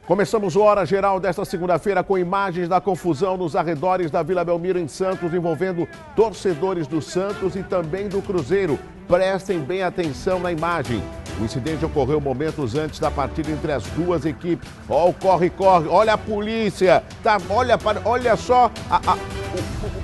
Começamos o Hora Geral desta segunda-feira com imagens da confusão nos arredores da Vila Belmiro em Santos, envolvendo torcedores do Santos e também do Cruzeiro. Prestem bem atenção na imagem. O incidente ocorreu momentos antes da partida entre as duas equipes. Ó, o corre-corre, olha a polícia, tá, olha só,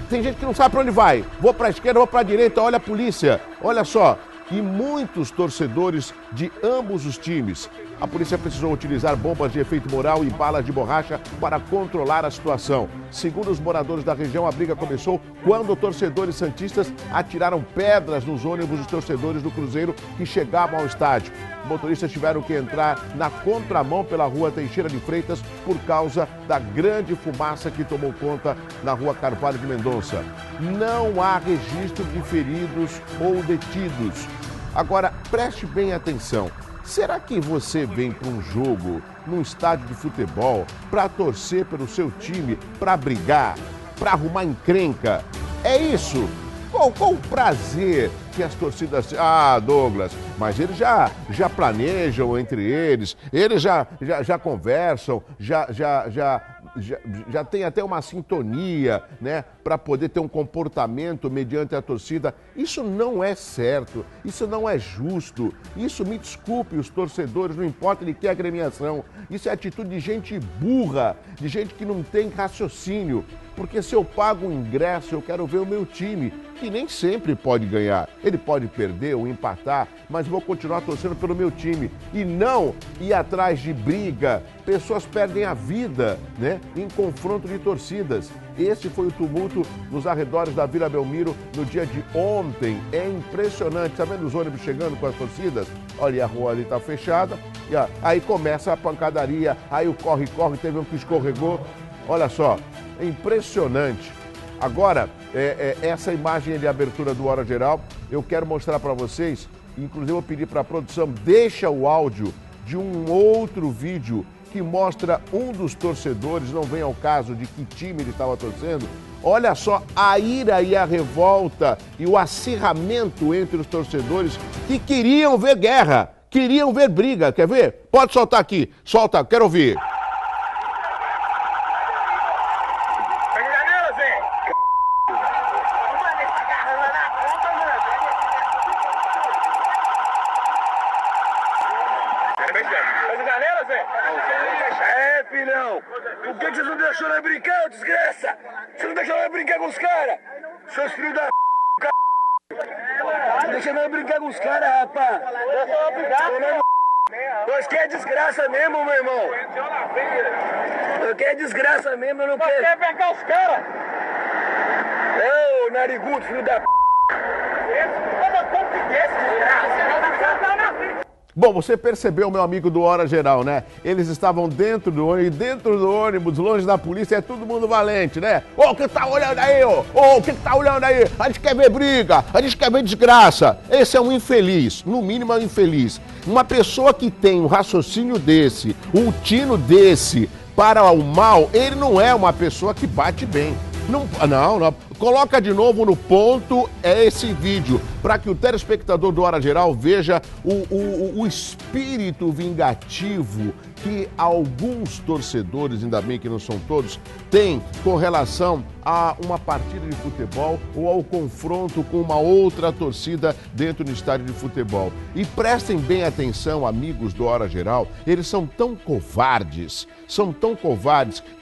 tem gente que não sabe para onde vai. Vou para a esquerda, vou para a direita, olha a polícia, olha só. E muitos torcedores de ambos os times. A polícia precisou utilizar bombas de efeito moral e balas de borracha para controlar a situação. Segundo os moradores da região, a briga começou quando torcedores santistas atiraram pedras nos ônibus dos torcedores do Cruzeiro que chegavam ao estádio. Motoristas tiveram que entrar na contramão pela rua Teixeira de Freitas por causa da grande fumaça que tomou conta na rua Carvalho de Mendonça. Não há registro de feridos ou detidos. Agora, preste bem atenção. Será que você vem para um jogo, num estádio de futebol, para torcer pelo seu time, para brigar, para arrumar encrenca? É isso? Qual o prazer que as torcidas... Ah, Douglas, mas eles já planejam entre eles já conversam, já tem até uma sintonia, né, para poder ter um comportamento mediante a torcida. Isso não é certo, isso não é justo, isso, me desculpe os torcedores, não importa de que agremiação, isso é atitude de gente burra, de gente que não tem raciocínio, porque se eu pago o ingresso, eu quero ver o meu time, que nem sempre pode ganhar, ele pode perder ou empatar, mas vou continuar torcendo pelo meu time e não ir atrás de briga. Pessoas perdem a vida, né, em confronto de torcidas. Esse foi o tumulto nos arredores da Vila Belmiro no dia de ontem. É impressionante, tá vendo os ônibus chegando com as torcidas? Olha, a rua ali tá fechada, e aí começa a pancadaria, aí o corre-corre, teve um que escorregou. Olha só, é impressionante. Agora, essa imagem de abertura do Hora Geral, eu quero mostrar para vocês, inclusive eu vou pedir para a produção, deixa o áudio de um outro vídeo que mostra um dos torcedores, não vem ao caso de que time ele estava torcendo. Olha só a ira e a revolta e o acirramento entre os torcedores que queriam ver guerra, queriam ver briga. Quer ver? Pode soltar aqui, solta, quero ouvir. É, filhão! Por que vocês não deixaram nós brincar, desgraça? Você não deixou nós brincar com os caras? Seus filhos da c... Deixa nós brincar com os caras, rapaz! Nós quer desgraça mesmo, meu irmão! Eu quero desgraça mesmo, eu não quero... Você quer pegar os caras? Ô, narigudo, filho da p... Bom, você percebeu, meu amigo do Hora Geral, né? Eles estavam dentro do ônibus, e dentro do ônibus, longe da polícia, é todo mundo valente, né? Ô, o que tá olhando aí, ô? Ô, o que tá olhando aí? A gente quer ver briga, a gente quer ver desgraça. Esse é um infeliz, no mínimo é um infeliz. Uma pessoa que tem um raciocínio desse, um tino desse para o mal, ele não é uma pessoa que bate bem. Não. Coloca de novo no ponto esse vídeo, para que o telespectador do Hora Geral veja o espírito vingativo que alguns torcedores, ainda bem que não são todos, têm com relação a uma partida de futebol ou ao confronto com uma outra torcida dentro do estádio de futebol. E prestem bem atenção, amigos do Hora Geral, eles são tão covardes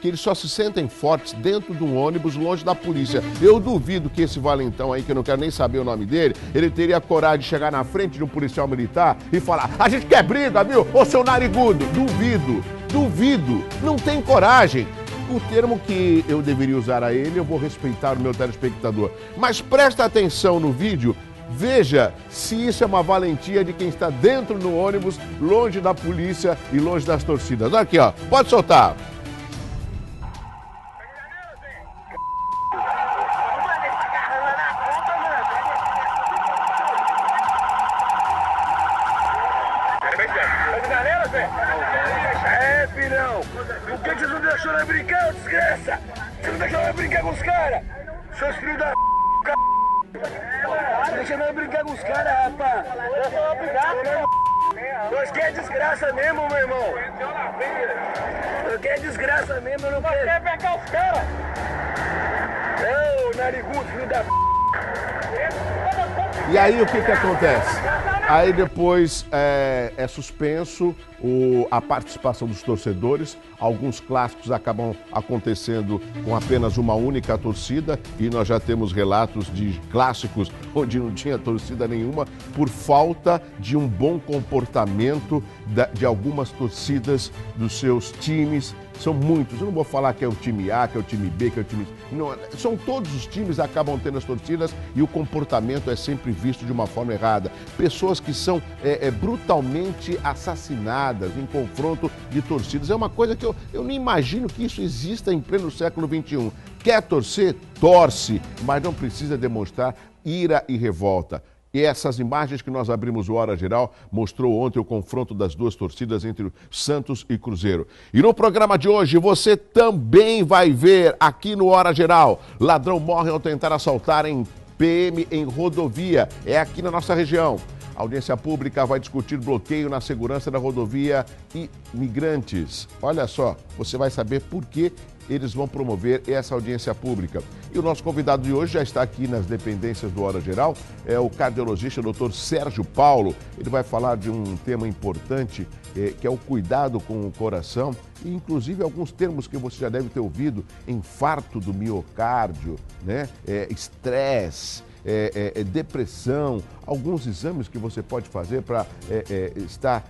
que eles só se sentem fortes dentro de um ônibus longe da polícia. Eu duvido que esse valentão aí, que eu não quero nem saber o nome dele, ele teria a coragem de chegar na frente de um policial militar e falar: a gente quer briga, viu? Ô, seu narigudo! Duvido, não tem coragem. O termo que eu deveria usar a ele, eu vou respeitar o meu telespectador. Mas presta atenção no vídeo, veja se isso é uma valentia de quem está dentro do ônibus, longe da polícia e longe das torcidas. Olha aqui, ó, pode soltar. É, filhão! Por que vocês não deixaram nós brincar, desgraça? Você não deixou nós brincar com os caras? Seus filhos da c... Deixa nós brincar com os caras, rapaz! Nós quer desgraça mesmo, meu irmão! Eu quero desgraça mesmo, eu não quero. Quer pegar os caras? Ô, narigudo, filho da p. E aí o que acontece? Aí depois é suspenso a participação dos torcedores. Alguns clássicos acabam acontecendo com apenas uma única torcida e nós já temos relatos de clássicos onde não tinha torcida nenhuma por falta de um bom comportamento de algumas torcidas dos seus times. São muitos, eu não vou falar que é o time A, que é o time B, que é o time... Não, são todos os times acabam tendo as torcidas e o comportamento é sempre visto de uma forma errada. Pessoas que são brutalmente assassinadas em confronto de torcidas. É uma coisa que eu nem imagino que isso exista em pleno século XXI. Quer torcer? Torce, mas não precisa demonstrar ira e revolta. E essas imagens que nós abrimos o Hora Geral mostrou ontem o confronto das duas torcidas entre Santos e Cruzeiro. E no programa de hoje você também vai ver aqui no Hora Geral: ladrão morre ao tentar assaltar em PM em rodovia. É aqui na nossa região. A audiência pública vai discutir bloqueio na segurança da rodovia e migrantes. Olha só, você vai saber por que eles vão promover essa audiência pública. E o nosso convidado de hoje já está aqui nas dependências do Hora Geral, é o cardiologista Dr. Sérgio Paulo. Ele vai falar de um tema importante, que é o cuidado com o coração, e inclusive alguns termos que você já deve ter ouvido: infarto do miocárdio, né? Estresse, depressão, alguns exames que você pode fazer para estar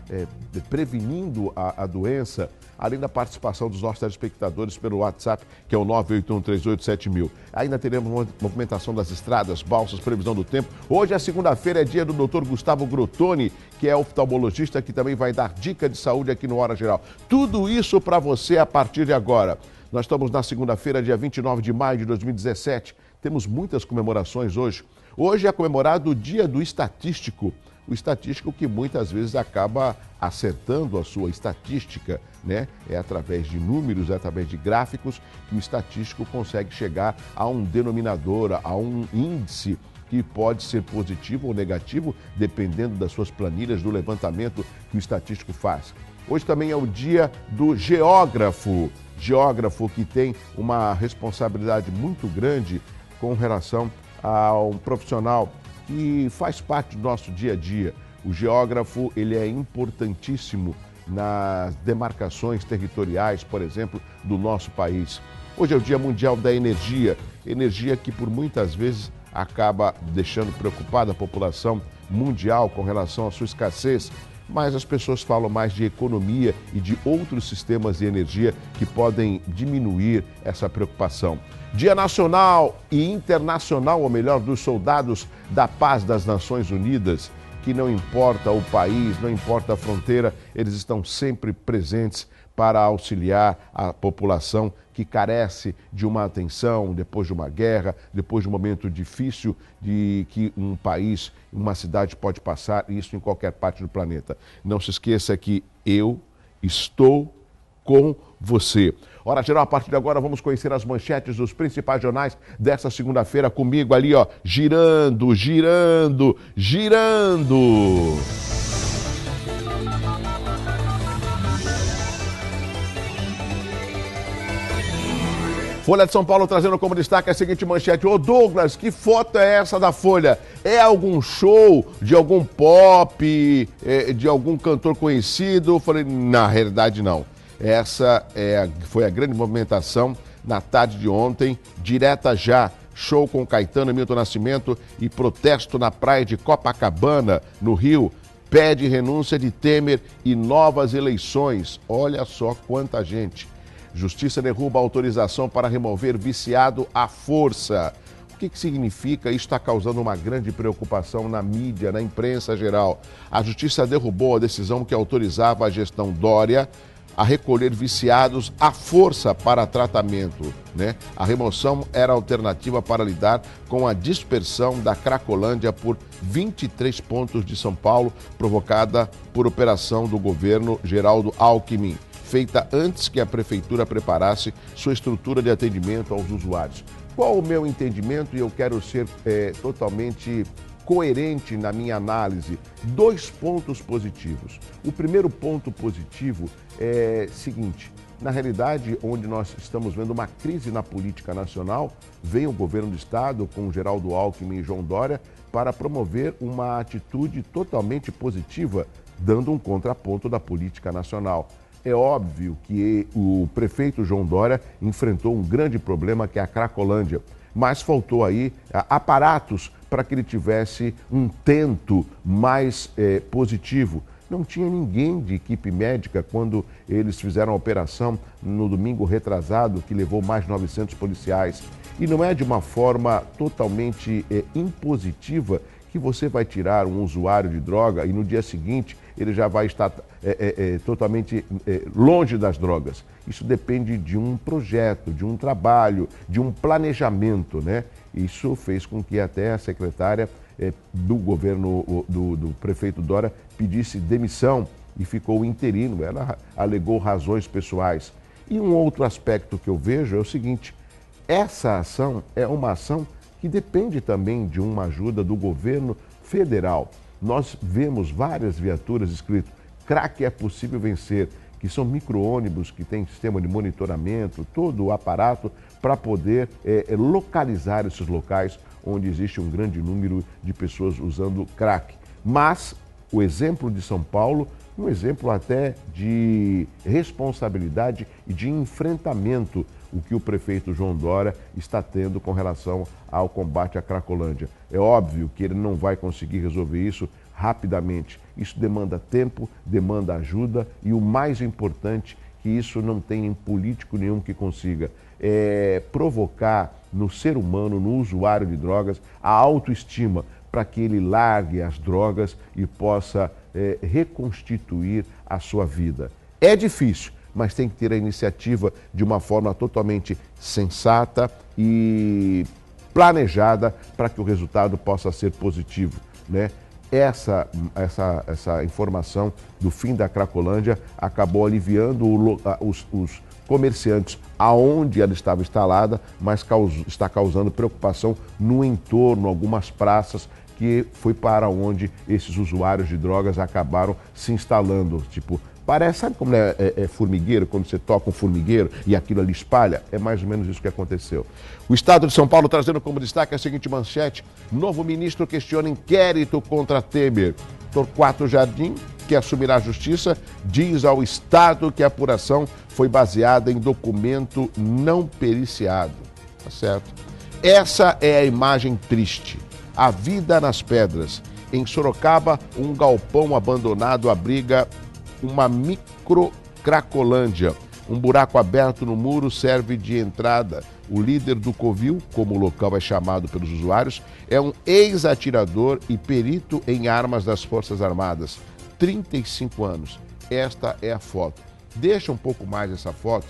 prevenindo a doença, além da participação dos nossos telespectadores pelo WhatsApp, que é o 981387000. Ainda teremos movimentação das estradas, balsas, previsão do tempo. Hoje é segunda-feira, é dia do Dr. Gustavo Grotoni, que é oftalmologista, que também vai dar dica de saúde aqui no Hora Geral. Tudo isso para você a partir de agora. Nós estamos na segunda-feira, dia 29 de maio de 2017. Temos muitas comemorações hoje. Hoje é comemorado o Dia do Estatístico. O estatístico que muitas vezes acaba acertando a sua estatística, né? É através de números, é através de gráficos que o estatístico consegue chegar a um denominador, a um índice que pode ser positivo ou negativo, dependendo das suas planilhas, do levantamento que o estatístico faz. Hoje também é o Dia do Geógrafo. Geógrafo que tem uma responsabilidade muito grande com relação a um profissional que faz parte do nosso dia a dia. O geógrafo, ele é importantíssimo nas demarcações territoriais, por exemplo, do nosso país. Hoje é o Dia Mundial da Energia, energia que por muitas vezes acaba deixando preocupada a população mundial com relação à sua escassez, mas as pessoas falam mais de economia e de outros sistemas de energia que podem diminuir essa preocupação. Dia nacional e internacional, ou melhor, dos soldados da paz das Nações Unidas, que não importa o país, não importa a fronteira, eles estão sempre presentes para auxiliar a população que carece de uma atenção depois de uma guerra, depois de um momento difícil de que um país, uma cidade pode passar, e isso em qualquer parte do planeta. Não se esqueça que eu estou com você. Hora Geral, a partir de agora vamos conhecer as manchetes dos principais jornais desta segunda-feira comigo ali, ó, girando, girando, girando. Folha de São Paulo trazendo como destaque a seguinte manchete: ô Douglas, que foto é essa da Folha? É algum show de algum pop, de algum cantor conhecido? Eu falei, na realidade não. Essa foi a grande movimentação na tarde de ontem, direta já, show com Caetano e Milton Nascimento e protesto na praia de Copacabana, no Rio, pede renúncia de Temer e novas eleições. Olha só quanta gente. Justiça derruba a autorização para remover viciado à força. O que significa? Isso está causando uma grande preocupação na mídia, na imprensa geral. A Justiça derrubou a decisão que autorizava a gestão Dória a recolher viciados à força para tratamento, né? A remoção era a alternativa para lidar com a dispersão da Cracolândia por 23 pontos de São Paulo, provocada por operação do governo Geraldo Alckmin, feita antes que a prefeitura preparasse sua estrutura de atendimento aos usuários. Qual o meu entendimento? E eu quero ser totalmente coerente na minha análise. 2 pontos positivos. O primeiro ponto positivo é o seguinte: Na realidade, onde nós estamos vendo uma crise na política nacional, vem o governo do estado com Geraldo Alckmin e João Dória para promover uma atitude totalmente positiva, dando um contraponto da política nacional. É óbvio que o prefeito João Dória enfrentou um grande problema, que é a Cracolândia, mas faltou aí aparatos para que ele tivesse um tento mais positivo. Não tinha ninguém de equipe médica quando eles fizeram a operação no domingo retrasado, que levou mais de 900 policiais. E não é de uma forma totalmente impositiva que você vai tirar um usuário de droga e no dia seguinte ele já vai estar totalmente longe das drogas. Isso depende de um projeto, de um trabalho, de um planejamento, né? Isso fez com que até a secretária do governo do prefeito Dória pedisse demissão e ficou interino. Ela alegou razões pessoais. E um outro aspecto que eu vejo é o seguinte: essa ação é uma ação que depende também de uma ajuda do governo federal. Nós vemos várias viaturas escrito "Crack é possível vencer", que são micro-ônibus que têm sistema de monitoramento, todo o aparato para poder localizar esses locais onde existe um grande número de pessoas usando crack. Mas o exemplo de São Paulo, um exemplo até de responsabilidade e de enfrentamento, o que o prefeito João Dória está tendo com relação ao combate à Cracolândia. É óbvio que ele não vai conseguir resolver isso rapidamente. Isso demanda tempo, demanda ajuda e o mais importante, que isso não tem político nenhum que consiga, é provocar no ser humano, no usuário de drogas, a autoestima para que ele largue as drogas e possa reconstituir a sua vida. É difícil, mas tem que ter a iniciativa de uma forma totalmente sensata e planejada para que o resultado possa ser positivo, né? Essa informação do fim da Cracolândia acabou aliviando os comerciantes aonde ela estava instalada, mas está causando preocupação no entorno, algumas praças, que foi para onde esses usuários de drogas acabaram se instalando. Tipo, sabe como é formigueiro, quando você toca um formigueiro e aquilo ali espalha? É mais ou menos isso que aconteceu. O Estado de São Paulo trazendo como destaque a seguinte manchete: novo ministro questiona inquérito contra Temer. Torquato Jardim, que assumirá a justiça, diz ao Estado que a apuração foi baseada em documento não periciado. Tá certo? Essa é a imagem triste. A vida nas pedras. Em Sorocaba, um galpão abandonado abriga uma micro-cracolândia. Um buraco aberto no muro serve de entrada. O líder do Covil, como o local é chamado pelos usuários, é um ex-atirador e perito em armas das Forças Armadas. 35 anos. Esta é a foto. Deixa um pouco mais essa foto,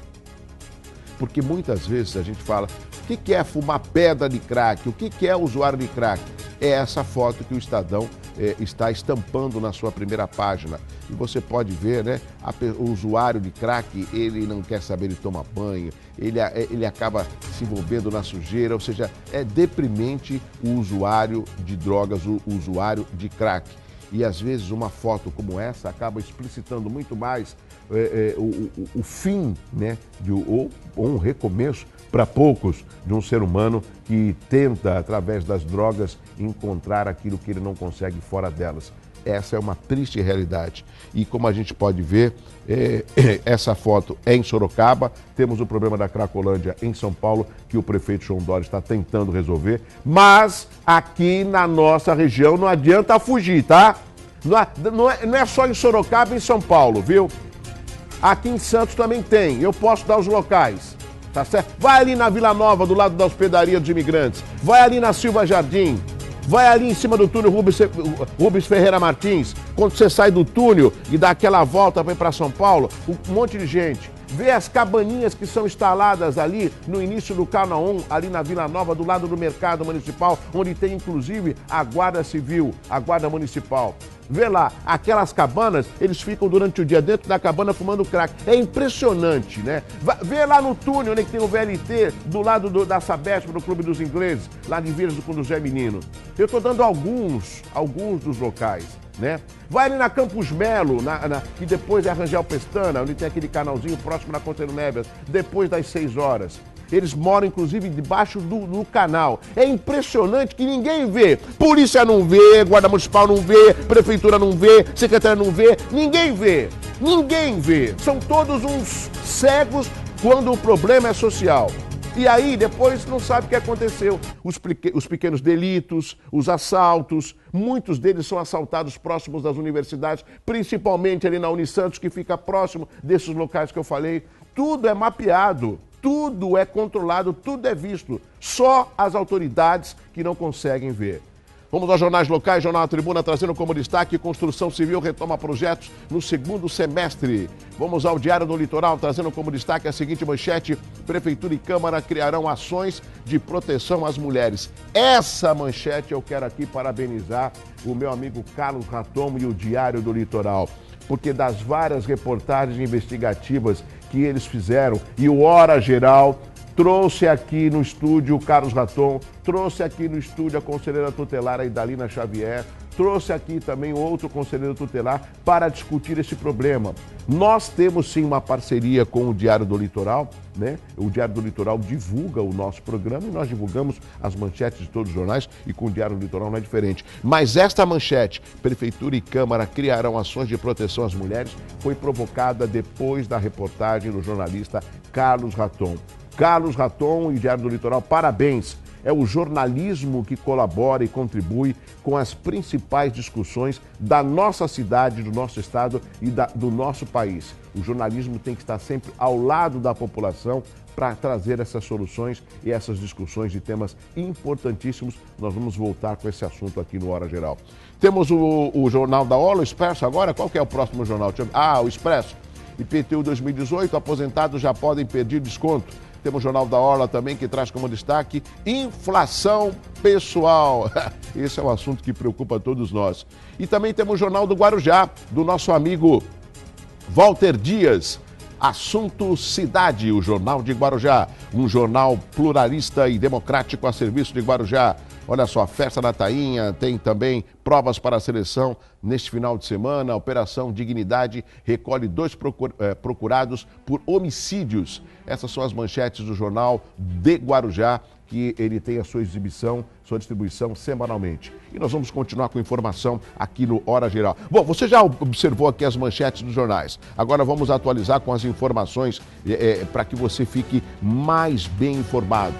porque muitas vezes a gente fala: o que é fumar pedra de crack? O que é usuário de crack? É essa foto que o Estadão está estampando na sua primeira página. E você pode ver, né? O usuário de crack, ele não quer saber de tomar banho, ele acaba se envolvendo na sujeira, ou seja, é deprimente o usuário de drogas, o usuário de crack. E às vezes uma foto como essa acaba explicitando muito mais o fim, né, ou um recomeço para poucos de um ser humano que tenta, através das drogas, encontrar aquilo que ele não consegue fora delas. Essa é uma triste realidade. E como a gente pode ver, essa foto é em Sorocaba, temos o problema da Cracolândia em São Paulo, que o prefeito João Dória está tentando resolver, mas aqui na nossa região não adianta fugir, tá? Não é só em Sorocaba e em São Paulo, viu? Aqui em Santos também tem, eu posso dar os locais, tá certo? Vai ali na Vila Nova, do lado da hospedaria dos imigrantes, vai ali na Silva Jardim, vai ali em cima do túnel Rubens Ferreira Martins, quando você sai do túnel e dá aquela volta para ir para São Paulo, um monte de gente. Vê as cabaninhas que são instaladas ali no início do Canaã, ali na Vila Nova, do lado do mercado municipal, onde tem inclusive a Guarda Civil, a Guarda Municipal. Vê lá, aquelas cabanas, eles ficam durante o dia dentro da cabana fumando crack. É impressionante, né? Vê lá no túnel, onde tem o VLT, do lado da Sabesp, do Clube dos Ingleses, lá de Vilas do Conduzé Menino. Eu estou dando alguns dos locais. né? Vai ali na Campos Melo, que depois é a Rangel Pestana, onde tem aquele canalzinho próximo na Conselheiro Neves, depois das 6 horas. Eles moram, inclusive, debaixo do canal. É impressionante que ninguém vê. Polícia não vê, Guarda Municipal não vê, Prefeitura não vê, Secretaria não vê, ninguém vê. Ninguém vê. São todos uns cegos quando o problema é social. E aí, depois, não sabe o que aconteceu. Os pequenos delitos, os assaltos, muitos deles são assaltados próximos das universidades, principalmente ali na Unisantos, que fica próximo desses locais que eu falei. Tudo é mapeado, tudo é controlado, tudo é visto. Só as autoridades que não conseguem ver. Vamos aos jornais locais, Jornal da Tribuna trazendo como destaque: Construção Civil retoma projetos no segundo semestre. Vamos ao Diário do Litoral trazendo como destaque a seguinte manchete: Prefeitura e Câmara criarão ações de proteção às mulheres. Essa manchete eu quero aqui parabenizar o meu amigo Carlos Raton e o Diário do Litoral, porque das várias reportagens investigativas que eles fizeram, e o Hora Geral trouxe aqui no estúdio o Carlos Raton, trouxe aqui no estúdio a conselheira tutelar, a Idalina Xavier, trouxe aqui também outro conselheiro tutelar para discutir esse problema. Nós temos sim uma parceria com o Diário do Litoral, né? O Diário do Litoral divulga o nosso programa e nós divulgamos as manchetes de todos os jornais, e com o Diário do Litoral não é diferente. Mas esta manchete, Prefeitura e Câmara criarão ações de proteção às mulheres, foi provocada depois da reportagem do jornalista Carlos Raton. Carlos Raton e Diário do Litoral, parabéns. É o jornalismo que colabora e contribui com as principais discussões da nossa cidade, do nosso estado e do nosso país. O jornalismo tem que estar sempre ao lado da população para trazer essas soluções e essas discussões de temas importantíssimos. Nós vamos voltar com esse assunto aqui no Hora Geral. Temos o Jornal da Hora, o Expresso agora. Qual que é o próximo jornal? O Expresso. IPTU 2018, aposentados já podem pedir desconto. Temos o Jornal da Orla também, que traz como destaque inflação pessoal. Esse é um assunto que preocupa todos nós. E também temos o Jornal do Guarujá, do nosso amigo Walter Dias. Assunto Cidade, o Jornal de Guarujá. Um jornal pluralista e democrático a serviço de Guarujá. Olha só, a festa da Tainha, tem também provas para a seleção neste final de semana. A Operação Dignidade recolhe 2 procurados por homicídios. Essas são as manchetes do Jornal de Guarujá, que ele tem a sua exibição, sua distribuição semanalmente. E nós vamos continuar com informação aqui no Hora Geral. Bom, você já observou aqui as manchetes dos jornais. Agora vamos atualizar com as informações para que você fique mais bem informado.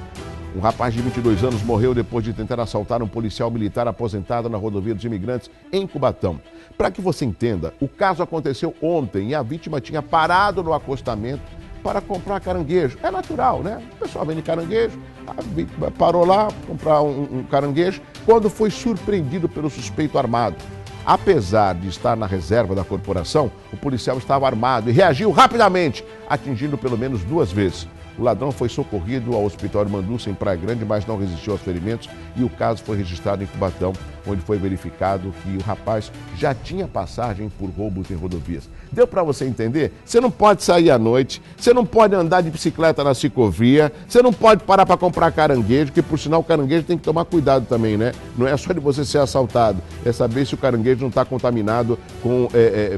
Um rapaz de 22 anos morreu depois de tentar assaltar um policial militar aposentado na rodovia dos Imigrantes, em Cubatão. Para que você entenda, o caso aconteceu ontem e a vítima tinha parado no acostamento para comprar caranguejo. É natural, né? O pessoal vende caranguejo, a vítima parou lá para comprar um caranguejo, quando foi surpreendido pelo suspeito armado. Apesar de estar na reserva da corporação, o policial estava armado e reagiu rapidamente, atingindo pelo menos 2 vezes. O ladrão foi socorrido ao Hospital Manduça, em Praia Grande, mas não resistiu aos ferimentos e o caso foi registrado em Cubatão, onde foi verificado que o rapaz já tinha passagem por roubos em rodovias. Deu para você entender? Você não pode sair à noite, você não pode andar de bicicleta na ciclovia, você não pode parar para comprar caranguejo, que por sinal o caranguejo tem que tomar cuidado também, né? Não é só de você ser assaltado, é saber se o caranguejo não está contaminado com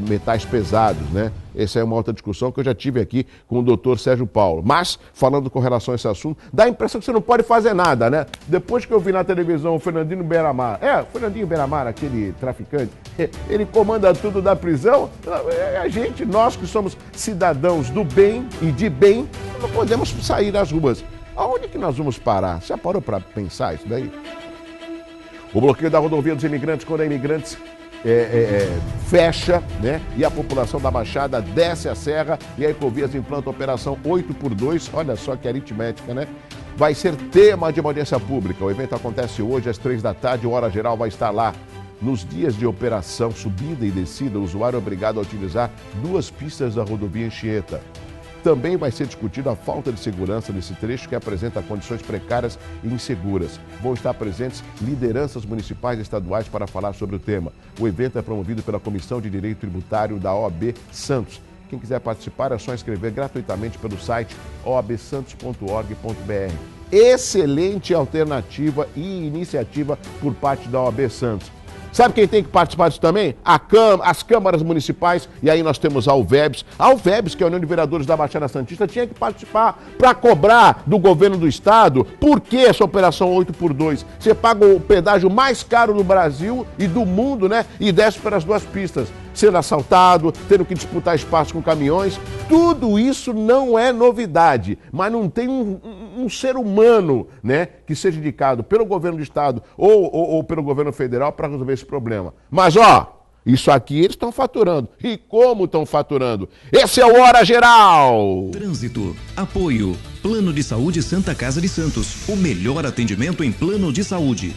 metais pesados, né? Essa é uma outra discussão que eu já tive aqui com o doutor Sérgio Paulo. Mas, falando com relação a esse assunto, dá a impressão que você não pode fazer nada, né? Depois que eu vi na televisão o Fernandinho Beiramar, o Fernandinho Beiramar, aquele traficante, ele comanda tudo da prisão. A gente, nós que somos cidadãos do bem e de bem, não podemos sair das ruas. Aonde que nós vamos parar? Você já parou para pensar isso daí? O bloqueio da rodovia dos imigrantes, quando é imigrantes, fecha, né? E a população da Baixada desce a serra e a Ecovias implanta a operação 8x2, olha só que aritmética, né? Vai ser tema de uma audiência pública. O evento acontece hoje às 3 da tarde, o Hora Geral vai estar lá. Nos dias de operação subida e descida, o usuário é obrigado a utilizar 2 pistas da rodovia Anchieta. Também vai ser discutida a falta de segurança nesse trecho, que apresenta condições precárias e inseguras. Vão estar presentes lideranças municipais e estaduais para falar sobre o tema. O evento é promovido pela Comissão de Direito Tributário da OAB Santos. Quem quiser participar é só inscrever gratuitamente pelo site oabsantos.org.br. Excelente alternativa e iniciativa por parte da OAB Santos. Sabe quem tem que participar disso também? As câmaras municipais, e aí nós temos a UVEBS. A UVEBS, que é a União de Vereadores da Baixada Santista, tinha que participar para cobrar do governo do estado por que essa operação 8x2. Você paga o pedágio mais caro do Brasil e do mundo, né? E desce pelas duas pistas, sendo assaltado, tendo que disputar espaço com caminhões. Tudo isso não é novidade, mas não tem um ser humano, né, que seja indicado pelo governo do estado ou pelo governo federal para resolver esse problema. Mas, isso aqui eles estão faturando. E como estão faturando? Esse é o Hora Geral! Trânsito, apoio, Plano de Saúde Santa Casa de Santos, o melhor atendimento em plano de saúde.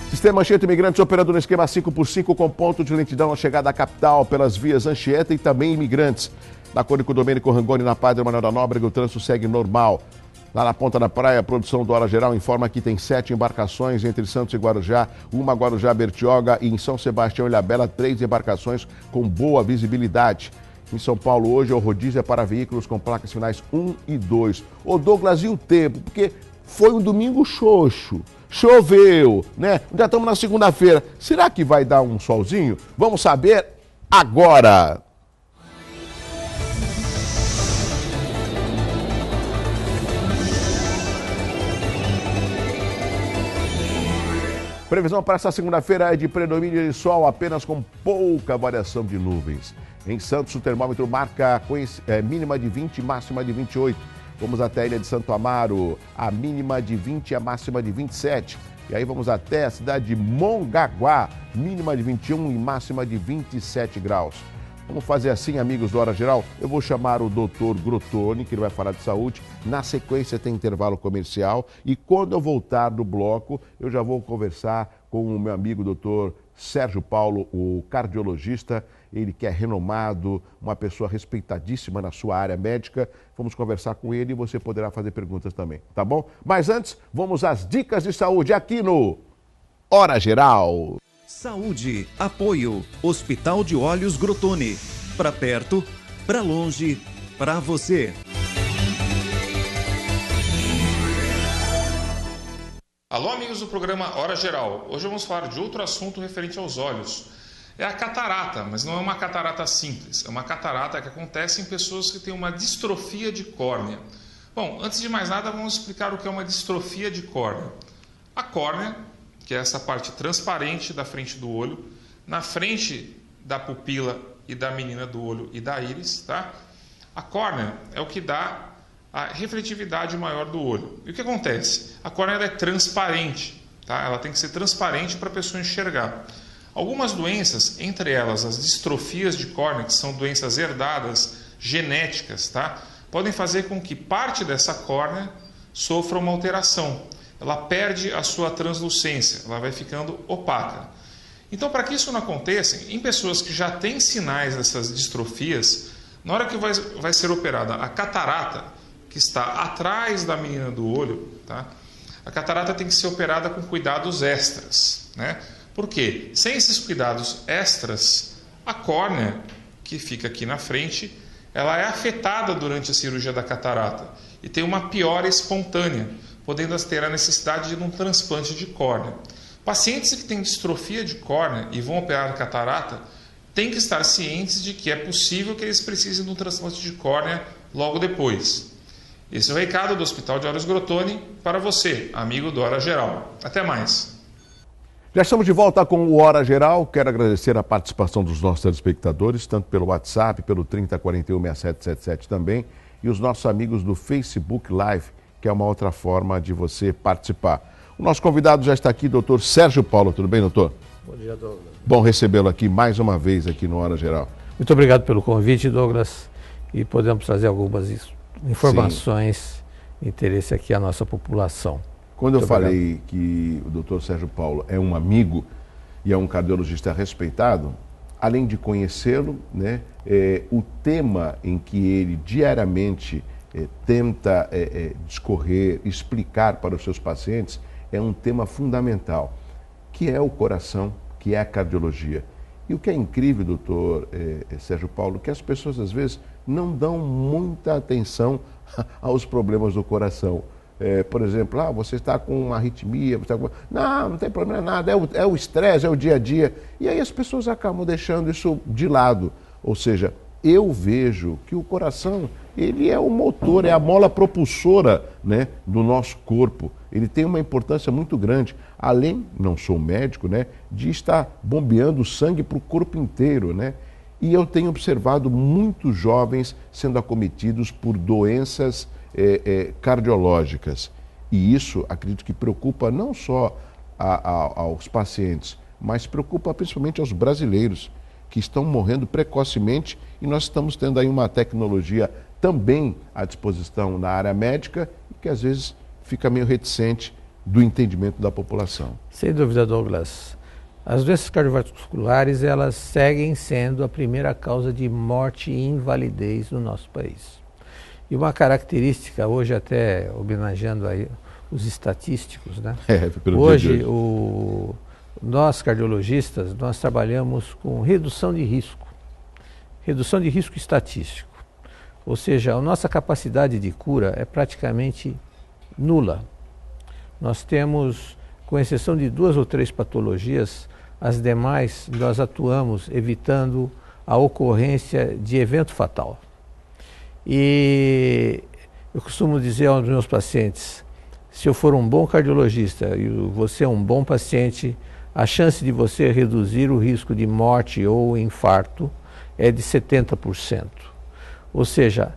Sistema Anchieta Imigrantes operando no esquema 5x5 com ponto de lentidão à chegada à capital pelas vias Anchieta e também imigrantes. Na Cônico Domênico Rangoni, na Padre Manuel da Nóbrega, o trânsito segue normal. Lá na ponta da praia, a produção do Hora Geral informa que tem 7 embarcações entre Santos e Guarujá, uma Guarujá-Bertioga e em São Sebastião e Ilhabela, 3 embarcações com boa visibilidade. Em São Paulo hoje, o rodízio é para veículos com placas finais 1 e 2. Ô Douglas, e o tempo? Porque foi um domingo xoxo. Choveu, né? Já estamos na segunda-feira. Será que vai dar um solzinho? Vamos saber agora. Previsão para essa segunda-feira é de predomínio de sol, apenas com pouca variação de nuvens. Em Santos, o termômetro marca mínima de 20 e máxima de 28. Vamos até a Ilha de Santo Amaro, a mínima de 20 e a máxima de 27. E aí vamos até a cidade de Mongaguá, mínima de 21 e máxima de 27 graus. Vamos fazer assim, amigos do Hora Geral. Eu vou chamar o Dr. Grotoni, que ele vai falar de saúde. Na sequência tem intervalo comercial. E quando eu voltar do bloco, eu já vou conversar com o meu amigo Dr. Sérgio Paulo, o cardiologista. Ele que é renomado, uma pessoa respeitadíssima na sua área médica. Vamos conversar com ele e você poderá fazer perguntas também, tá bom? Mas antes, vamos às dicas de saúde aqui no Hora Geral. Saúde, apoio, Hospital de Olhos Grotoni. Pra perto, pra longe, pra você. Alô, amigos do programa Hora Geral. Hoje vamos falar de outro assunto referente aos olhos. É a catarata, mas não é uma catarata simples. É uma catarata que acontece em pessoas que têm uma distrofia de córnea. Bom, antes de mais nada, vamos explicar o que é uma distrofia de córnea. A córnea, que é essa parte transparente da frente do olho, na frente da pupila e da menina do olho e da íris, tá? A córnea é o que dá a refletividade maior do olho. E o que acontece? A córnea é transparente, tá? Ela tem que ser transparente para a pessoa enxergar. Algumas doenças, entre elas as distrofias de córnea, que são doenças herdadas, genéticas, tá? Podem fazer com que parte dessa córnea sofra uma alteração. Ela perde a sua translucência, ela vai ficando opaca. Então, para que isso não aconteça, em pessoas que já têm sinais dessas distrofias, na hora que vai ser operada a catarata, que está atrás da menina do olho, tá? A catarata tem que ser operada com cuidados extras, né? Por quê? Sem esses cuidados extras, a córnea, que fica aqui na frente, ela é afetada durante a cirurgia da catarata e tem uma piora espontânea, podendo ter a necessidade de um transplante de córnea. Pacientes que têm distrofia de córnea e vão operar a catarata têm que estar cientes de que é possível que eles precisem de um transplante de córnea logo depois. Esse é o recado do Hospital de Olhos Grotoni para você, amigo do Hora Geral. Até mais! Já estamos de volta com o Hora Geral. Quero agradecer a participação dos nossos telespectadores, tanto pelo WhatsApp, pelo 3041-6777 também, e os nossos amigos do Facebook Live, que é uma outra forma de você participar. O nosso convidado já está aqui, doutor Sérgio Paulo. Tudo bem, doutor? Bom dia, Douglas. Bom recebê-lo aqui mais uma vez aqui no Hora Geral. Muito obrigado pelo convite, Douglas, e podemos trazer algumas informações de interesse aqui à nossa população. Quando eu falei que o doutor Sérgio Paulo é um amigo e é um cardiologista respeitado, além de conhecê-lo, né, o tema em que ele diariamente tenta discorrer, explicar para os seus pacientes, é um tema fundamental, que é o coração, que é a cardiologia. E o que é incrível, doutor Sérgio Paulo, que as pessoas às vezes não dão muita atenção aos problemas do coração. por exemplo, você está com uma arritmia, não tem problema nada, é o estresse, é o dia a dia. E aí as pessoas acabam deixando isso de lado. Ou seja, eu vejo que o coração, ele é o motor, é a mola propulsora, né, do nosso corpo. Ele tem uma importância muito grande, além, não sou médico, né, de estar bombeando sangue para o corpo inteiro, né? E eu tenho observado muitos jovens sendo acometidos por doenças cardiológicas. E isso, acredito que preocupa não só aos pacientes, mas preocupa principalmente aos brasileiros, que estão morrendo precocemente, e nós estamos tendo aí uma tecnologia também à disposição na área médica, que às vezes fica meio reticente do entendimento da população. Sem dúvida, Douglas. As doenças cardiovasculares, elas seguem sendo a primeira causa de morte e invalidez no nosso país. E uma característica, hoje até homenageando aí os estatísticos, né? Hoje, nós cardiologistas, nós trabalhamos com redução de risco estatístico. Ou seja, a nossa capacidade de cura é praticamente nula. Nós temos, com exceção de 2 ou 3 patologias, as demais nós atuamos evitando a ocorrência de evento fatal. E eu costumo dizer aos meus pacientes, se eu for um bom cardiologista e você é um bom paciente, a chance de você reduzir o risco de morte ou infarto é de 70%. Ou seja,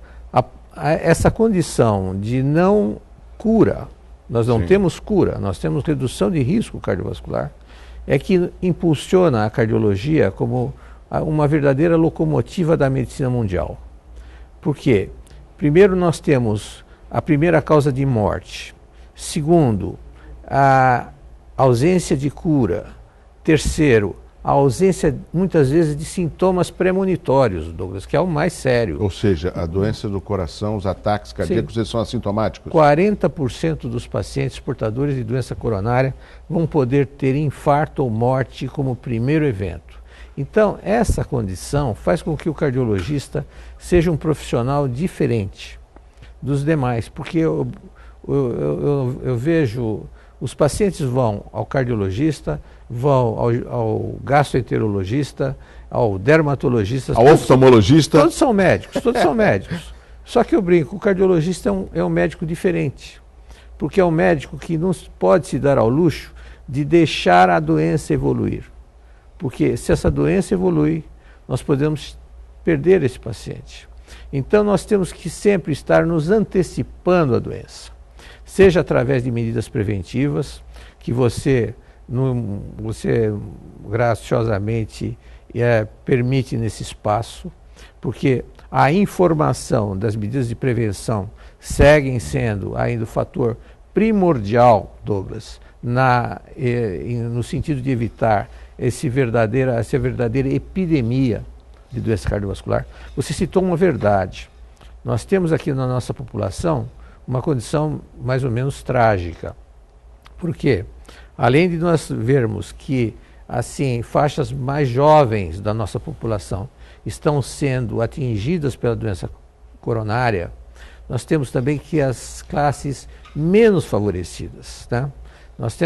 essa condição de não cura, nós não temos cura, nós temos redução de risco cardiovascular, é que impulsiona a cardiologia como uma verdadeira locomotiva da medicina mundial. Por quê? Primeiro, nós temos a primeira causa de morte. Segundo, a ausência de cura. Terceiro, a ausência, muitas vezes, de sintomas premonitórios, Douglas, que é o mais sério. Ou seja, a doença do coração, os ataques cardíacos, eles são assintomáticos? 40% dos pacientes portadores de doença coronária vão poder ter infarto ou morte como primeiro evento. Então, essa condição faz com que o cardiologista seja um profissional diferente dos demais, porque eu vejo os pacientes vão ao cardiologista, vão ao gastroenterologista, ao dermatologista, ao oftalmologista. Todos são médicos, todos são médicos. Só que eu brinco, o cardiologista é um médico diferente, porque é um médico que não pode se dar ao luxo de deixar a doença evoluir. Porque se essa doença evolui, nós podemos perder esse paciente. Então nós temos que sempre estar nos antecipando à doença. Seja através de medidas preventivas, que você graciosamente permite nesse espaço, porque a informação das medidas de prevenção seguem sendo ainda o fator primordial, Douglas, no sentido de evitar essa verdadeira epidemia de doença cardiovascular. Você citou uma verdade. Nós temos aqui na nossa população uma condição mais ou menos trágica. Por quê? Além de nós vermos que, assim, faixas mais jovens da nossa população estão sendo atingidas pela doença coronária, nós temos também que as classes menos favorecidas, né? Nós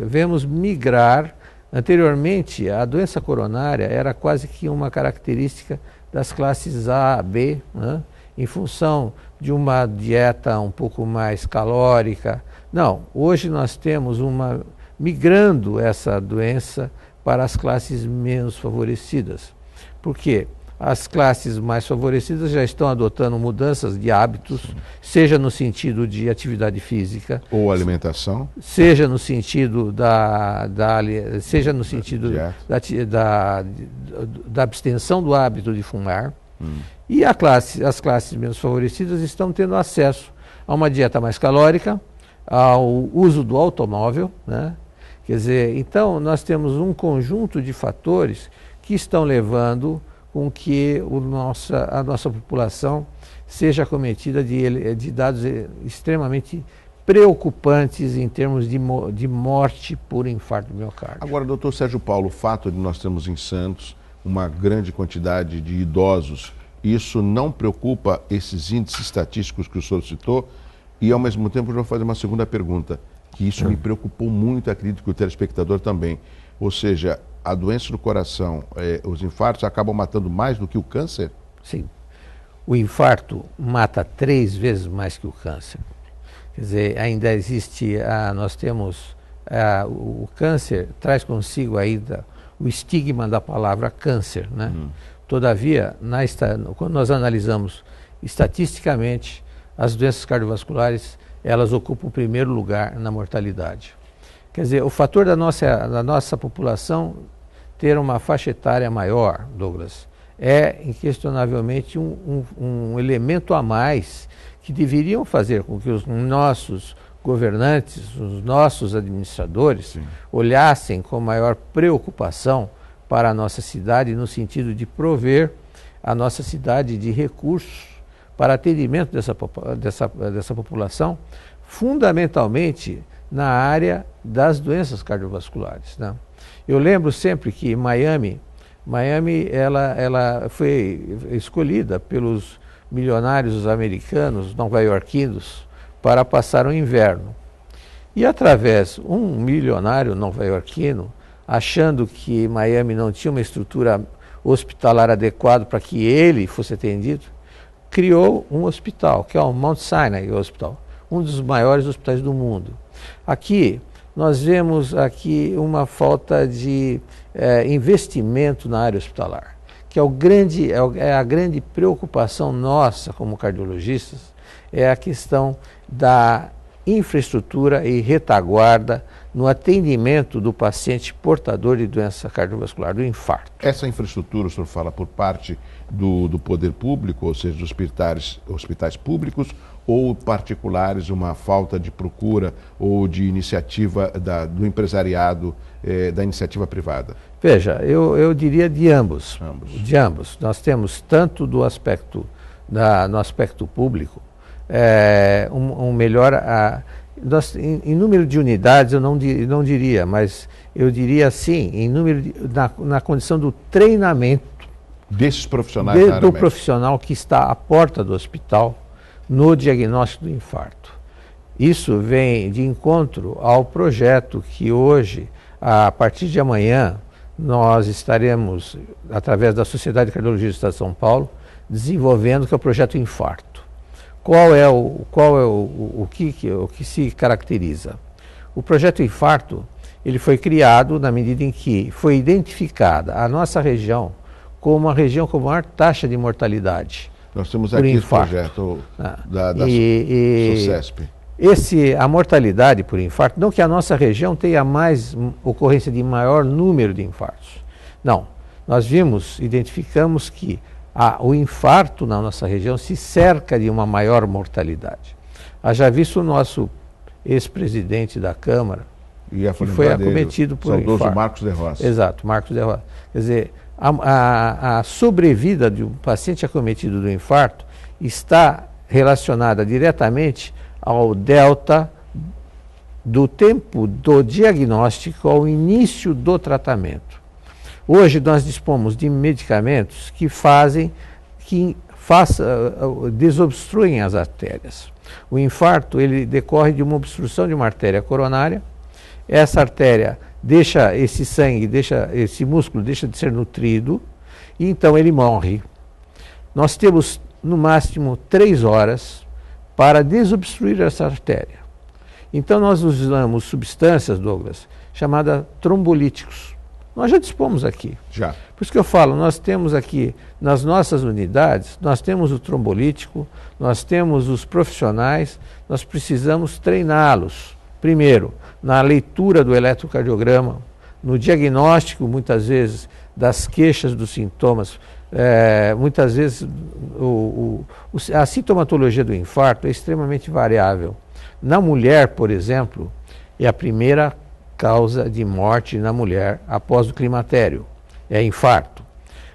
vemos migrar. Anteriormente, a doença coronária era quase que uma característica das classes A, B, né? Em função de uma dieta um pouco mais calórica. Não, hoje nós temos migrando essa doença para as classes menos favorecidas. Por quê? As classes mais favorecidas já estão adotando mudanças de hábitos, seja no sentido de atividade física, ou alimentação, seja no sentido da abstenção do hábito de fumar. E as classes menos favorecidas estão tendo acesso a uma dieta mais calórica, ao uso do automóvel, né? Quer dizer, então nós temos um conjunto de fatores que estão levando com que a nossa população seja acometida de dados extremamente preocupantes em termos de morte por infarto do miocárdio. Agora, doutor Sérgio Paulo, o fato de nós termos em Santos uma grande quantidade de idosos, isso não preocupa esses índices estatísticos que o senhor citou? E ao mesmo tempo eu vou fazer uma segunda pergunta, que isso me preocupou muito, acredito que o telespectador também. Ou seja, a doença do coração, os infartos acabam matando mais do que o câncer? Sim. O infarto mata 3 vezes mais que o câncer. Quer dizer, ainda existe, nós temos, o câncer traz consigo ainda o estigma da palavra câncer, né? Todavia, quando nós analisamos estatisticamente, as doenças cardiovasculares, elas ocupam o primeiro lugar na mortalidade. Quer dizer, o fator da nossa população ter uma faixa etária maior, Douglas, é inquestionavelmente um elemento a mais que deveriam fazer com que os nossos governantes, os nossos administradores, olhassem com maior preocupação para a nossa cidade, no sentido de prover a nossa cidade de recursos para atendimento dessa população, fundamentalmente na área das doenças cardiovasculares, né? Eu lembro sempre que Miami ela foi escolhida pelos milionários americanos, nova-iorquinos, para passar o inverno. E através um milionário nova-iorquino, achando que Miami não tinha uma estrutura hospitalar adequada para que ele fosse atendido, criou um hospital, que é o Mount Sinai Hospital, um dos maiores hospitais do mundo. Aqui, nós vemos aqui uma falta de investimento na área hospitalar, que é a grande preocupação nossa como cardiologistas, é a questão da infraestrutura e retaguarda no atendimento do paciente portador de doença cardiovascular, do infarto. Essa infraestrutura, o senhor fala, por parte do poder público, ou seja, dos hospitais públicos, ou particulares, uma falta de procura ou de iniciativa do empresariado, da iniciativa privada? Veja, eu diria de ambos. De ambos. Nós temos tanto no aspecto público, em número de unidades eu não diria, mas eu diria sim, na condição do treinamento desses profissionais do profissional que está à porta do hospital no diagnóstico do infarto. Isso vem de encontro ao projeto que hoje, a partir de amanhã, nós estaremos, através da Sociedade de Cardiologia do Estado de São Paulo, desenvolvendo, que é o projeto Infarto. O que se caracteriza? O projeto Infarto, ele foi criado na medida em que foi identificada a nossa região como uma região com maior taxa de mortalidade. Nós temos aqui esse projeto da SOCESP. A mortalidade por infarto, não que a nossa região tenha mais ocorrência de maior número de infartos. Não, nós identificamos que o infarto na nossa região se cerca de uma maior mortalidade. Haja visto o nosso ex-presidente da Câmara, que foi acometido por infarto. Marcos de Rossi. Exato, Marcos de Rossi. Quer dizer, a sobrevida de um paciente acometido do infarto está relacionada diretamente ao delta do tempo do diagnóstico ao início do tratamento. Hoje nós dispomos de medicamentos que desobstruem as artérias. O infarto, ele decorre de uma obstrução de uma artéria coronária. Essa artéria deixa esse músculo deixa de ser nutrido e então ele morre. Nós temos no máximo 3 horas para desobstruir essa artéria. Então nós usamos substâncias, Douglas, chamadas trombolíticos. Nós já dispomos aqui. Já. Por isso que eu falo, nós temos aqui, nas nossas unidades, nós temos o trombolítico, nós temos os profissionais, nós precisamos treiná-los. Primeiro, na leitura do eletrocardiograma, no diagnóstico, muitas vezes, das queixas dos sintomas. Muitas vezes, a sintomatologia do infarto é extremamente variável. Na mulher, por exemplo, é a primeira causa de morte na mulher após o climatério, é infarto.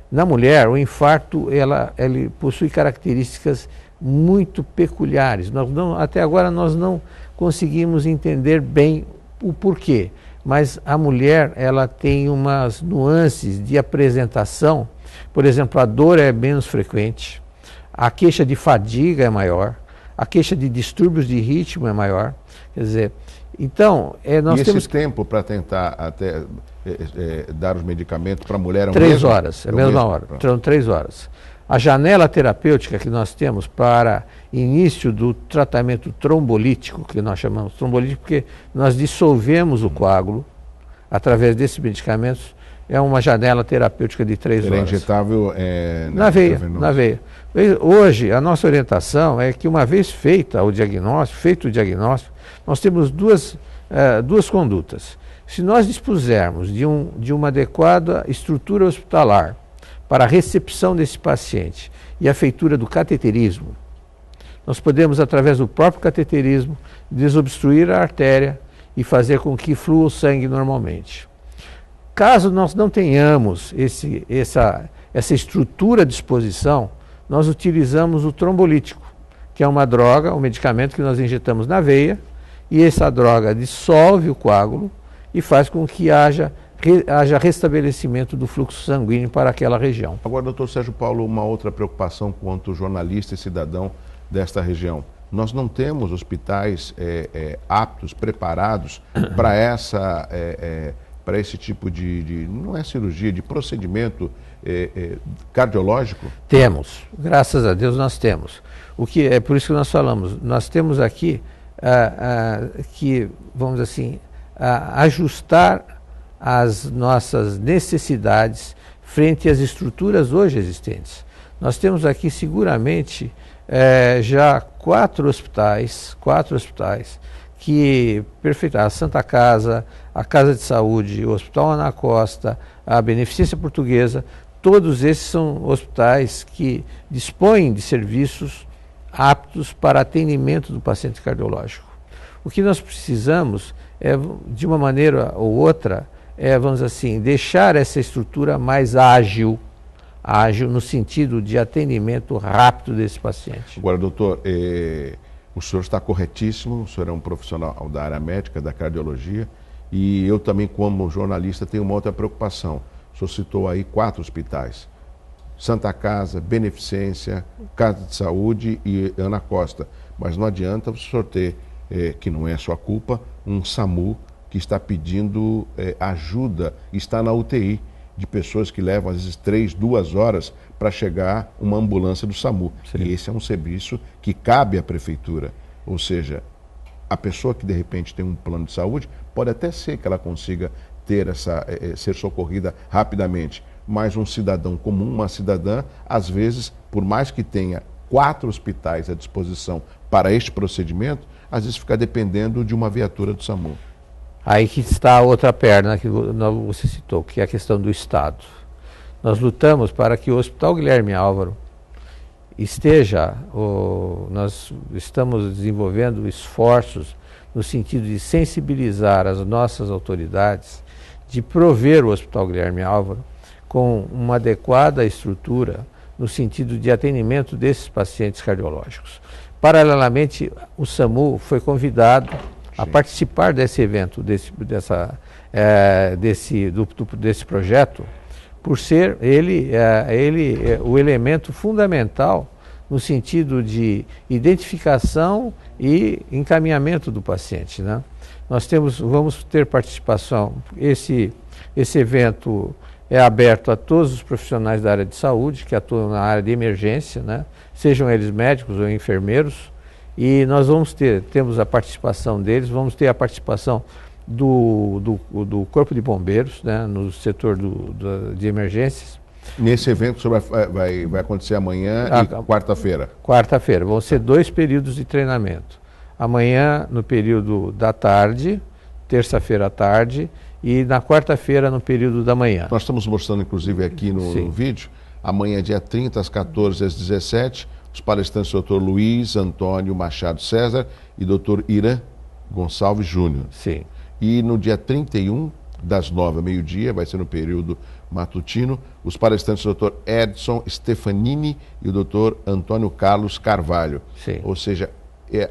Na mulher, o infarto ele possui características muito peculiares. Até agora nós não conseguimos entender bem o porquê, mas a mulher ela tem umas nuances de apresentação. Por exemplo, a dor é menos frequente, a queixa de fadiga é maior, a queixa de distúrbios de ritmo é maior. Quer dizer, então, nós e temos... esse tempo para tentar até dar os medicamentos para a mulher é 3 horas, é a mesma hora, então 3 horas. A janela terapêutica que nós temos para início do tratamento trombolítico, que nós chamamos trombolítico porque nós dissolvemos o coágulo através desses medicamentos, é uma janela terapêutica de 3 horas. Ele é injetável na veia. Hoje, a nossa orientação é que uma vez feito o diagnóstico, nós temos duas condutas. Se nós dispusermos de uma adequada estrutura hospitalar para a recepção desse paciente e a feitura do cateterismo, nós podemos, através do próprio cateterismo, desobstruir a artéria e fazer com que flua o sangue normalmente. Caso nós não tenhamos essa estrutura à disposição, nós utilizamos o trombolítico, que é uma droga, um medicamento que nós injetamos na veia, e essa droga dissolve o coágulo e faz com que haja restabelecimento do fluxo sanguíneo para aquela região. Agora, doutor Sérgio Paulo, uma outra preocupação quanto jornalista e cidadão desta região. Nós não temos hospitais aptos, preparados para esse tipo não é cirurgia, de procedimento cardiológico? Temos, graças a Deus nós temos. O que é por isso que nós falamos, nós temos aqui que, vamos assim, ajustar as nossas necessidades frente às estruturas hoje existentes. Nós temos aqui seguramente já 4 hospitais que a Santa Casa, a Casa de Saúde, o Hospital Ana Costa, a Beneficência Portuguesa, todos esses são hospitais que dispõem de serviços aptos para atendimento do paciente cardiológico. O que nós precisamos é, de uma maneira ou outra, vamos assim, deixar essa estrutura mais ágil no sentido de atendimento rápido desse paciente. Agora, doutor, o senhor está corretíssimo, o senhor é um profissional da área médica, da cardiologia, e eu também, como jornalista, tenho uma outra preocupação. O senhor citou aí 4 hospitais, Santa Casa, Beneficência, Casa de Saúde e Ana Costa, mas não adianta o senhor ter, que não é sua culpa, um SAMU que está pedindo ajuda, está na UTI, de pessoas que levam às vezes 2 horas para chegar uma ambulância do SAMU. Sim. E esse é um serviço que cabe à prefeitura. Ou seja, a pessoa que de repente tem um plano de saúde, pode até ser que ela consiga ter ser socorrida rapidamente, mas um cidadão comum, uma cidadã, às vezes, por mais que tenha 4 hospitais à disposição para este procedimento, às vezes fica dependendo de uma viatura do SAMU. Aí que está a outra perna que você citou, que é a questão do Estado. Nós lutamos para que o Hospital Guilherme Álvaro nós estamos desenvolvendo esforços no sentido de sensibilizar as nossas autoridades, de prover o Hospital Guilherme Álvaro com uma adequada estrutura no sentido de atendimento desses pacientes cardiológicos. Paralelamente, o SAMU foi convidado a participar desse evento, desse projeto, por ser ele o elemento fundamental no sentido de identificação e encaminhamento do paciente, né? Vamos ter participação. Esse evento é aberto a todos os profissionais da área de saúde que atuam na área de emergência, né? Sejam eles médicos ou enfermeiros. E nós temos a participação deles, vamos ter a participação do Corpo de Bombeiros, né, no setor de emergências. Nesse evento vai acontecer amanhã e quarta-feira? Quarta-feira, vão ser 2 períodos de treinamento. Amanhã no período da tarde, terça-feira à tarde, e na quarta-feira no período da manhã. Nós estamos mostrando inclusive aqui no vídeo, amanhã dia 30, às 14 às 17, os palestrantes Dr. Luiz Antônio Machado César e Dr. Irã Gonçalves Júnior. Sim. E no dia 31, das 9 ao meio-dia, vai ser no período matutino, os palestrantes Dr. Edson Stefanini e o Dr. Antônio Carlos Carvalho. Sim. Ou seja,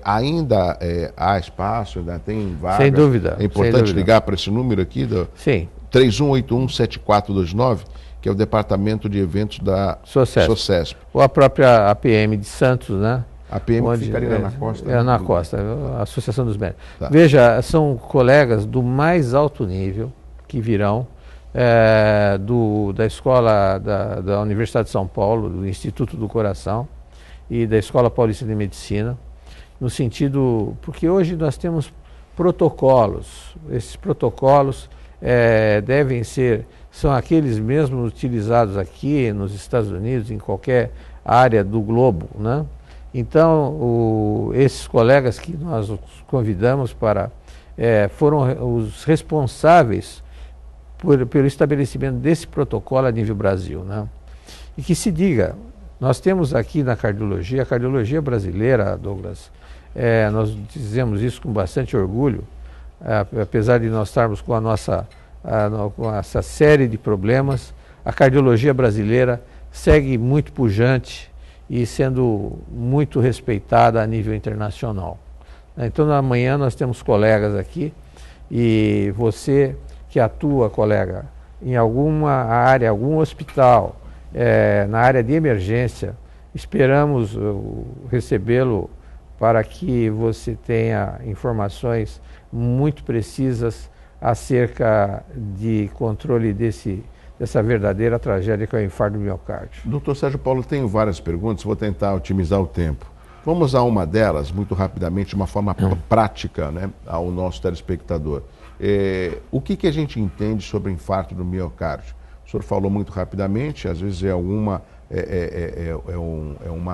ainda há espaço, ainda tem vagas. Sem dúvida. É importante ligar para esse número aqui, Sim. 3181-7429, que é o Departamento de Eventos da SOCESP. Ou a própria APM de Santos, né? A PM ficaria na Costa? É, na Costa, a Associação dos Médicos. Tá. Veja, são colegas do mais alto nível que virão da escola da Universidade de São Paulo, do Instituto do Coração e da Escola Paulista de Medicina, no sentido, porque hoje nós temos protocolos, esses protocolos são aqueles mesmos utilizados aqui nos Estados Unidos, em qualquer área do globo, né? Então, esses colegas que nós convidamos foram os responsáveis pelo estabelecimento desse protocolo a nível Brasil, né? E que se diga, nós temos aqui na cardiologia, a cardiologia brasileira, Douglas, nós dizemos isso com bastante orgulho, apesar de nós estarmos com com essa série de problemas, a cardiologia brasileira segue muito pujante e sendo muito respeitada a nível internacional. Então, amanhã nós temos colegas aqui e você que atua, colega, em alguma área, algum hospital, na área de emergência, esperamos recebê-lo para que você tenha informações muito precisas acerca de controle dessa verdadeira tragédia que é o infarto do miocárdio. Doutor Sérgio Paulo, tenho várias perguntas, vou tentar otimizar o tempo. Vamos a uma delas, muito rapidamente, de uma forma prática, né, ao nosso telespectador. O que a gente entende sobre o infarto do miocárdio? O senhor falou muito rapidamente, às vezes é uma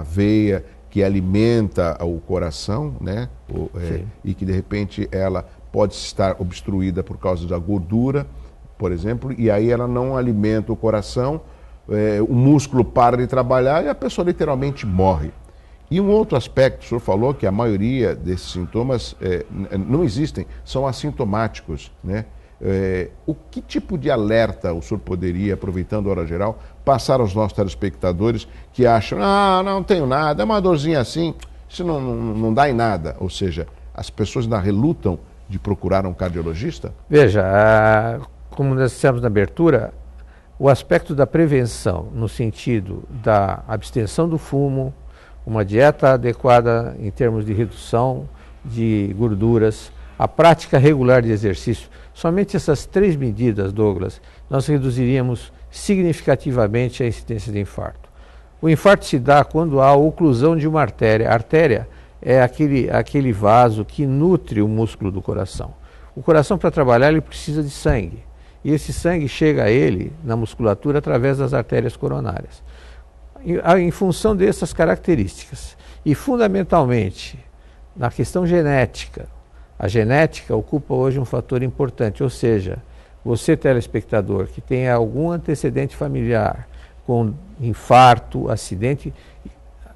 veia que alimenta o coração, né? E que de repente ela pode estar obstruída por causa da gordura, por exemplo, e aí ela não alimenta o coração, o músculo para de trabalhar e a pessoa literalmente morre. E um outro aspecto, o senhor falou que a maioria desses sintomas não existem, são assintomáticos, né? O que tipo de alerta o senhor poderia, aproveitando a hora geral, passar aos nossos telespectadores que acham, não tenho nada, é uma dorzinha assim, isso não dá em nada, ou seja, as pessoas ainda relutam de procurar um cardiologista? Veja, como nós dissemos na abertura, o aspecto da prevenção, no sentido da abstenção do fumo, uma dieta adequada em termos de redução de gorduras, a prática regular de exercício, somente essas 3 medidas, Douglas, nós reduziríamos significativamente a incidência de infarto. O infarto se dá quando há oclusão de uma artéria. A artéria é aquele vaso que nutre o músculo do coração. O coração, para trabalhar, ele precisa de sangue. E esse sangue chega a ele, na musculatura, através das artérias coronárias. Em função dessas características, e fundamentalmente na questão genética, a genética ocupa hoje um fator importante, ou seja, você telespectador que tem algum antecedente familiar com infarto, acidente,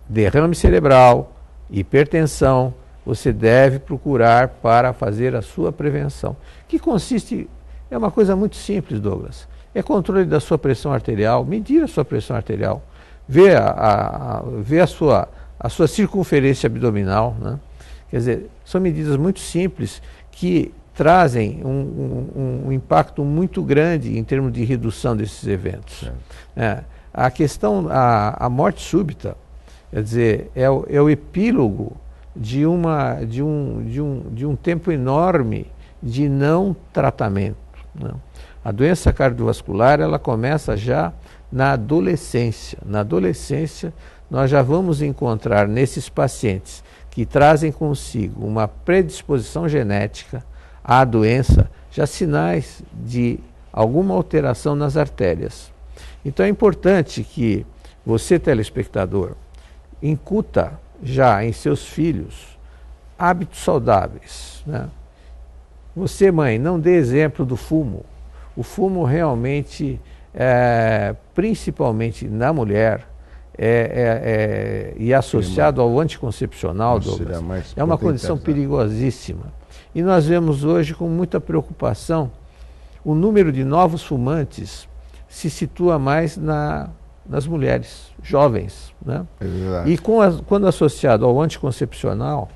derrame cerebral, hipertensão, você deve procurar para fazer a sua prevenção, que consiste, é uma coisa muito simples, Douglas, é controle da sua pressão arterial, medir a sua pressão arterial, ver a sua circunferência abdominal, né? Quer dizer, são medidas muito simples que trazem um impacto muito grande em termos de redução desses eventos. A questão, a morte súbita, quer dizer, é o epílogo de um tempo enorme de não tratamento, né? A doença cardiovascular, ela começa já na adolescência. Na adolescência, nós já vamos encontrar nesses pacientes que trazem consigo uma predisposição genética à doença, já sinais de alguma alteração nas artérias. Então é importante que você, telespectador, incuta já em seus filhos hábitos saudáveis, né? Você, mãe, não dê exemplo do fumo. O fumo realmente, principalmente na mulher, e associado ao anticoncepcional, Douglas, é uma condição perigosíssima. E nós vemos hoje com muita preocupação o número de novos fumantes se situa mais nas mulheres jovens, né? E quando associado ao anticoncepcional,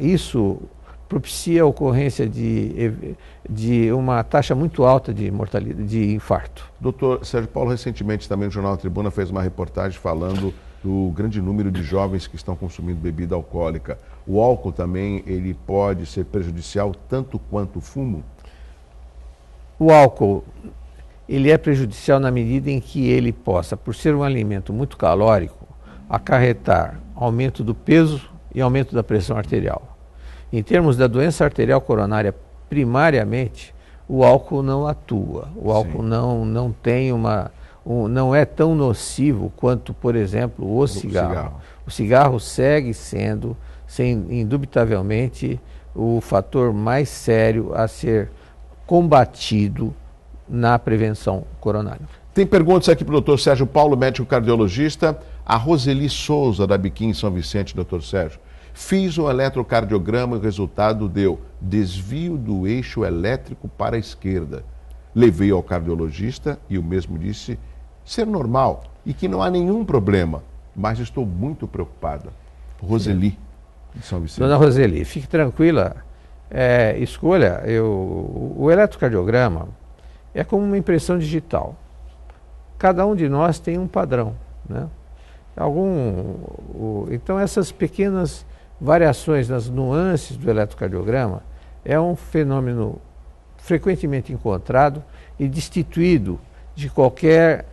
isso propicia a ocorrência de uma taxa muito alta de mortalidade, de infarto. Doutor Sérgio Paulo, recentemente também o Jornal Tribuna fez uma reportagem falando do grande número de jovens que estão consumindo bebida alcoólica. O álcool também, ele pode ser prejudicial tanto quanto o fumo? O álcool, ele é prejudicial na medida em que ele possa, por ser um alimento muito calórico, acarretar aumento do peso e aumento da pressão arterial. Em termos da doença arterial coronária, primariamente, o álcool não atua. O álcool não tem não é tão nocivo quanto, por exemplo, o cigarro. O cigarro segue sendo, indubitavelmente, o fator mais sério a ser combatido na prevenção coronária. Tem perguntas aqui para o Dr. Sérgio Paulo, médico cardiologista. A Roseli Souza, da Biquim, São Vicente, Dr. Sérgio. Fiz um eletrocardiograma e o resultado deu desvio do eixo elétrico para a esquerda. Levei ao cardiologista e o mesmo disse ser normal e que não há nenhum problema, mas estou muito preocupada. Roseli, de São Vicente. Dona Roseli, fique tranquila, escolha, o eletrocardiograma é como uma impressão digital. Cada um de nós tem um padrão, né? Então essas pequenas variações nas nuances do eletrocardiograma é um fenômeno frequentemente encontrado e destituído de qualquer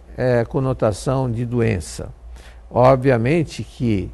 conotação de doença. Obviamente que,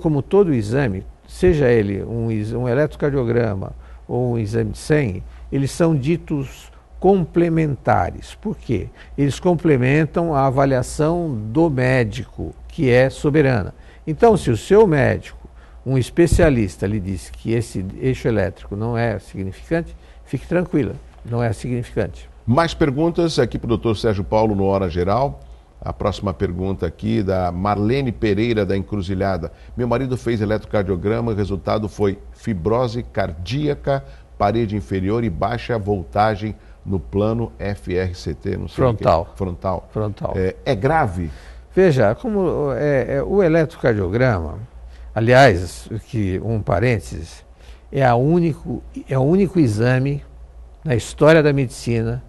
como todo exame, seja ele um eletrocardiograma ou um exame de sangue, eles são ditos complementares. Por quê? Eles complementam a avaliação do médico, que é soberana. Então, se o seu médico, um especialista, lhe disse que esse eixo elétrico não é significante, fique tranquila, não é significante. Mais perguntas aqui para o Dr. Sérgio Paulo no Hora Geral. A próxima pergunta aqui da Marlene Pereira, da Encruzilhada. Meu marido fez eletrocardiograma, o resultado foi fibrose cardíaca, parede inferior e baixa voltagem no plano FRCT, não sei frontal. Frontal. É grave? Veja, como o eletrocardiograma, aliás, um parênteses, é o único exame na história da medicina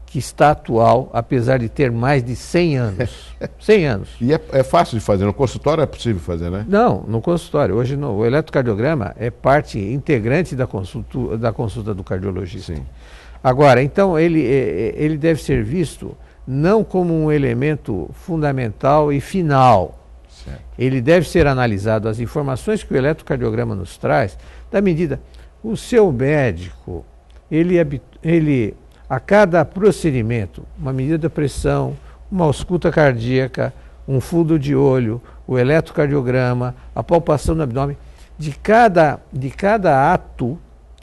que está atual, apesar de ter mais de 100 anos. 100 anos. E é fácil de fazer, no consultório é possível fazer, né? Não, no consultório. Hoje o eletrocardiograma é parte integrante da consulta do cardiologista. Sim. Agora, então, ele deve ser visto não como um elemento fundamental e final. Certo. Ele deve ser analisado, as informações que o eletrocardiograma nos traz, da medida, o seu médico, ele a cada procedimento, uma medida da pressão, uma ausculta cardíaca, um fundo de olho, o eletrocardiograma, a palpação no abdômen, de cada ato,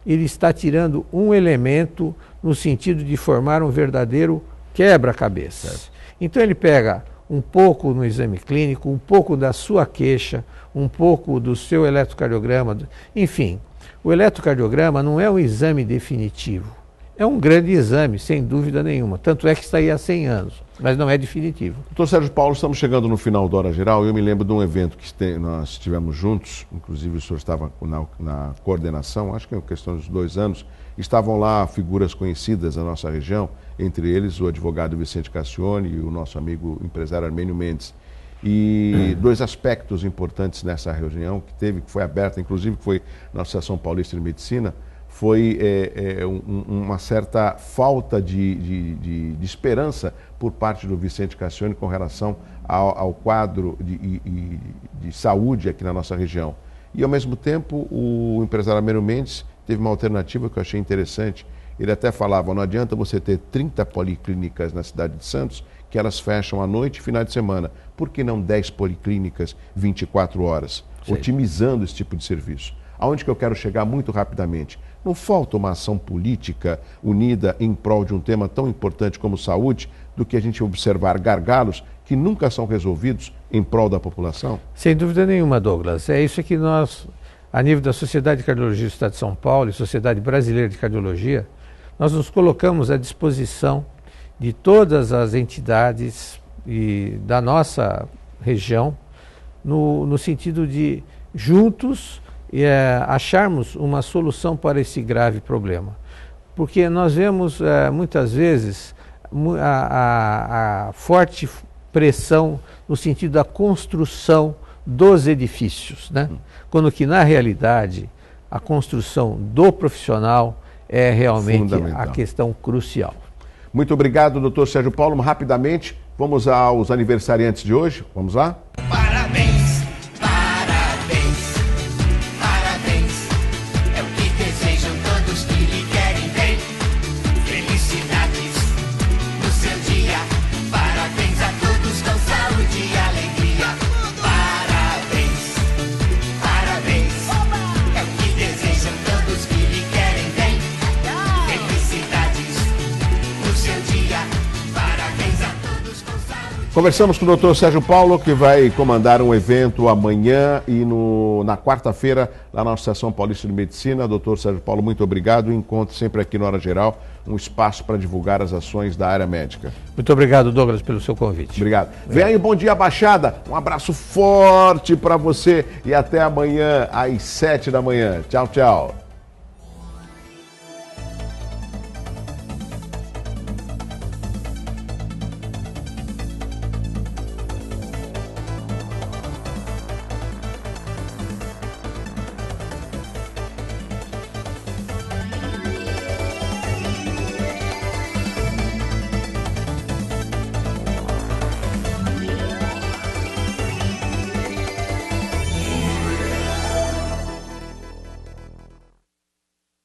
ele está tirando um elemento no sentido de formar um verdadeiro quebra-cabeças. Então ele pega um pouco no exame clínico, um pouco da sua queixa, um pouco do seu eletrocardiograma, enfim. O eletrocardiograma não é um exame definitivo. É um grande exame, sem dúvida nenhuma. Tanto é que está aí há 100 anos, mas não é definitivo. Doutor Sérgio Paulo, estamos chegando no final da Hora Geral e eu me lembro de um evento que nós estivemos juntos, inclusive o senhor estava na coordenação, acho que é uma questão dos 2 anos, estavam lá figuras conhecidas da nossa região, entre eles o advogado Vicente Cassione e o nosso amigo empresário Armênio Mendes. E 2 aspectos importantes nessa reunião que foi aberta, inclusive que foi na Associação Paulista de Medicina, foi uma certa falta de esperança por parte do Vicente Cassione com relação ao quadro de saúde aqui na nossa região. E, ao mesmo tempo, o empresário Armênio Mendes teve uma alternativa que eu achei interessante. Ele até falava, não adianta você ter 30 policlínicas na cidade de Santos, que elas fecham à noite e final de semana. Por que não 10 policlínicas 24 horas? Sim. Otimizando esse tipo de serviço. Aonde que eu quero chegar muito rapidamente? Não falta uma ação política unida em prol de um tema tão importante como saúde, do que a gente observar gargalos que nunca são resolvidos em prol da população? Sem dúvida nenhuma, Douglas. É isso que nós, a nível da Sociedade de Cardiologia do Estado de São Paulo e Sociedade Brasileira de Cardiologia, nós nos colocamos à disposição de todas as entidades da nossa região, no sentido de, juntos, acharmos uma solução para esse grave problema. Porque nós vemos muitas vezes a forte pressão no sentido da construção dos edifícios, né? Quando que, na realidade, a construção do profissional é realmente a questão crucial. Muito obrigado, doutor Sérgio Paulo. Rapidamente, vamos aos aniversariantes de hoje. Vamos lá? Parabéns, parabéns, parabéns. É o que desejam todos que lhe querem bem. Felicidades no seu dia. Parabéns a todos com saúde e alegria. Parabéns, parabéns. É o que desejam todos que lhe querem bem. Felicidades no seu dia. Parabéns a todos com saúde. Conversamos com o doutor Sérgio Paulo, que vai comandar um evento amanhã e na quarta-feira, lá na Associação Paulista de Medicina. Doutor Sérgio Paulo, muito obrigado. Encontro sempre aqui no Hora Geral um espaço para divulgar as ações da área médica. Muito obrigado, Douglas, pelo seu convite. Obrigado. Vem aí, Bom Dia Baixada. Um abraço forte para você e até amanhã às 7 da manhã. Tchau, tchau.